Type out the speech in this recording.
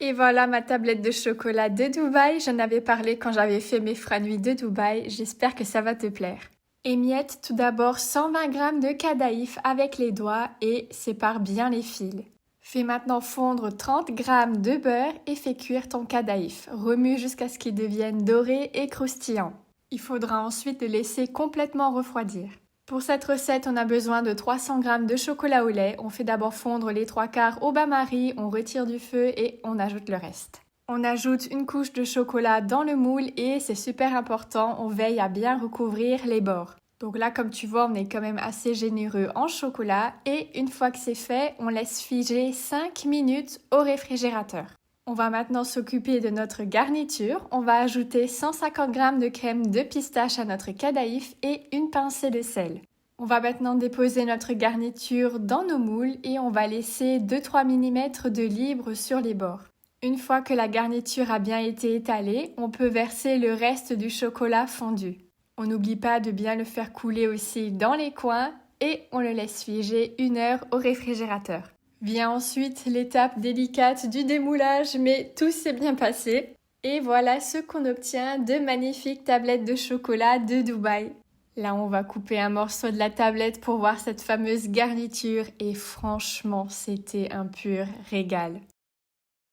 Et voilà ma tablette de chocolat de Dubaï. J'en avais parlé quand j'avais fait mes franouilles de Dubaï. J'espère que ça va te plaire. Émiette tout d'abord 120 g de cadaïf avec les doigts et sépare bien les fils. Fais maintenant fondre 30 g de beurre et fais cuire ton cadaïf. Remue jusqu'à ce qu'il devienne doré et croustillant. Il faudra ensuite le laisser complètement refroidir. Pour cette recette, on a besoin de 300 g de chocolat au lait. On fait d'abord fondre les 3/4 au bain-marie, on retire du feu et on ajoute le reste. On ajoute une couche de chocolat dans le moule et c'est super important, on veille à bien recouvrir les bords. Donc là, comme tu vois, on est quand même assez généreux en chocolat et une fois que c'est fait, on laisse figer 5 minutes au réfrigérateur. On va maintenant s'occuper de notre garniture. On va ajouter 150 g de crème de pistache à notre cadaïf et une pincée de sel. On va maintenant déposer notre garniture dans nos moules et on va laisser 2-3 mm de libre sur les bords. Une fois que la garniture a bien été étalée, on peut verser le reste du chocolat fondu. On n'oublie pas de bien le faire couler aussi dans les coins et on le laisse figer 1 heure au réfrigérateur. Vient ensuite l'étape délicate du démoulage, mais tout s'est bien passé. Et voilà ce qu'on obtient de magnifiques tablettes de chocolat de Dubaï. Là, on va couper un morceau de la tablette pour voir cette fameuse garniture et franchement, c'était un pur régal.